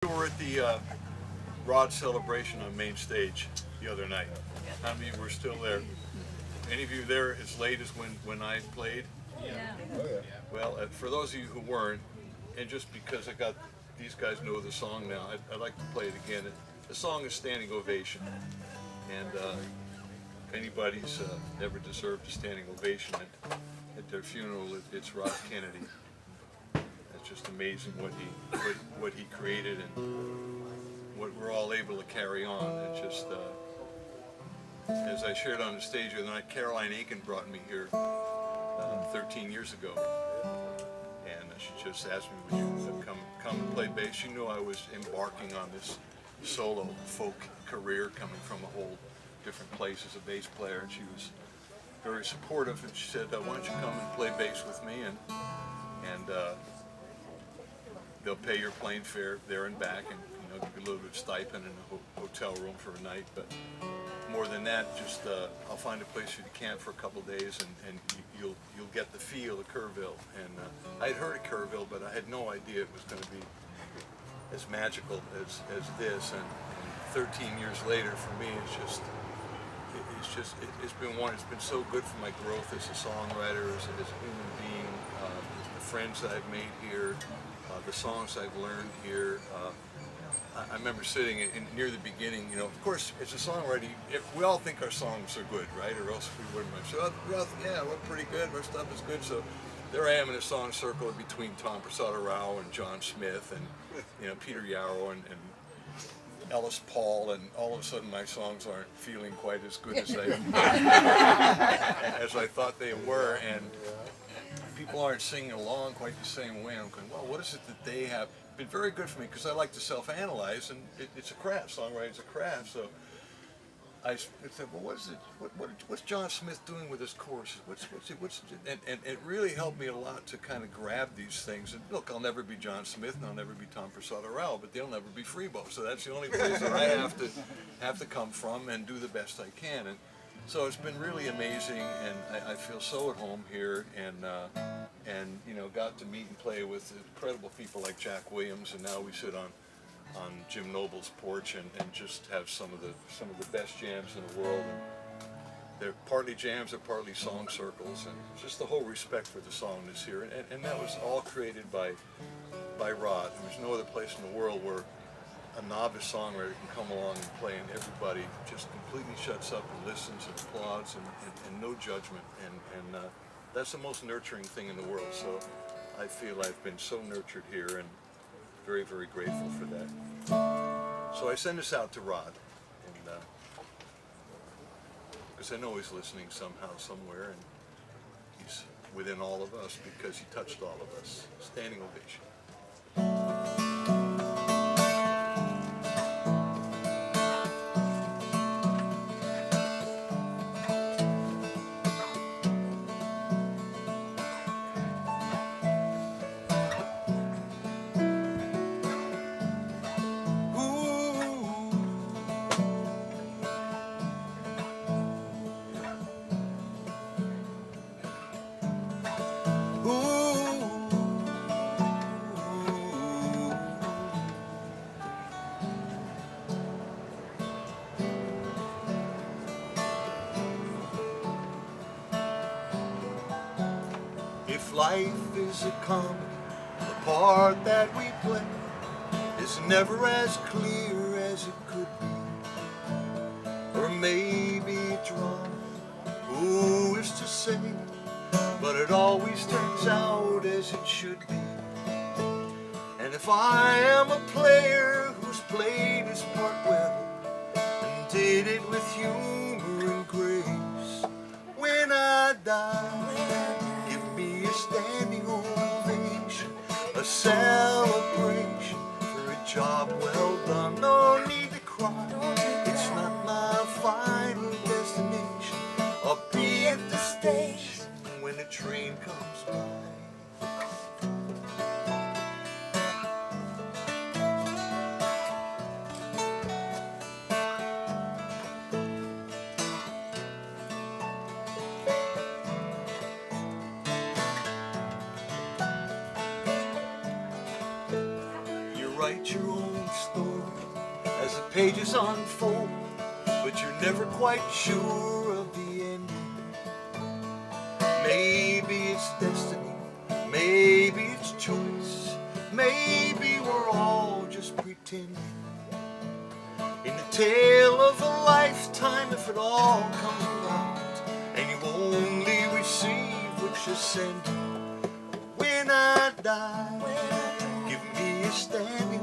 We were at the Rod celebration on main stage the other night. How many of you were still there? Any of you there as late as when I played? Yeah. Oh, yeah. Well, for those of you who weren't, and just because these guys know the song now, I'd like to play it again. The song is Standing Ovation. And if anybody's ever deserved a standing ovation at their funeral, it's Rod Kennedy. It's just amazing what he created and what we're all able to carry on. It just, as I shared on the stage the other night, Caroline Aiken brought me here 13 years ago, and she just asked me, would you come and play bass? She knew I was embarking on this solo folk career, coming from a whole different place as a bass player, and she was very supportive, and she said, why don't you come and play bass with me, and they'll pay your plane fare there and back, and give you a little bit of stipend and a hotel room for a night. But more than that, just I'll find a place you can camp for a couple of days, and you'll get the feel of Kerrville. And I had heard of Kerrville, but I had no idea it was going to be as magical as this. And 13 years later, for me, it's been so good for my growth as a songwriter, as a human being, the friends that I've made here. The songs I've learned here. I remember sitting near the beginning, of course, as a songwriter, we all think our songs are good, right? Or else we wouldn't have. So, yeah, we're pretty good, our stuff is good. So there I am in a song circle between Tom Persada Rao and John Smith and, Peter Yarrow and Ellis Paul, and all of a sudden my songs aren't feeling quite as good as I thought they were. And people aren't singing along quite the same way. I'm going, well, what is it that they have been very good for me, because I like to self-analyze, and it's a craft. Songwriting's a craft. So I said, well, what's John Smith doing with his choruses? And it really helped me a lot to kind of grab these things. And look, I'll never be John Smith, and I'll never be Tom Persada Rao, but they'll never be Freebo. So that's the only place that I have to come from and do the best I can. And so it's been really amazing, and I feel so at home here, and got to meet and play with incredible people like Jack Williams, and now we sit on Jim Noble's porch and just have some of the best jams in the world. And they're partly jams, they're partly song circles, and just the whole respect for the song that's here. And that was all created by Rod. There's no other place in the world where a novice songwriter can come along and play, and everybody just completely shuts up and listens and applauds, and no judgment, and that's the most nurturing thing in the world. So I feel I've been so nurtured here, and very, very grateful for that. So I send this out to Rod, and because I know he's listening somehow, somewhere, and he's within all of us because he touched all of us. Standing ovation. If life is a comedy, the part that we play is never as clear as it could be. Or maybe a drama, who is to say, but it always turns out as it should be. And if I am a player who's played his part well, and did it with humor and grace, when I die, standing ovation, a celebration for a job well done. No need to cry, it's not my final destination. I'll be at the station when the train comes by. Write your own as the pages unfold, but you're never quite sure of the ending. Maybe it's destiny, maybe it's choice, maybe we're all just pretending. In the tale of a lifetime, if it all comes around, and you only receive what you're sending. When I die, give me a standing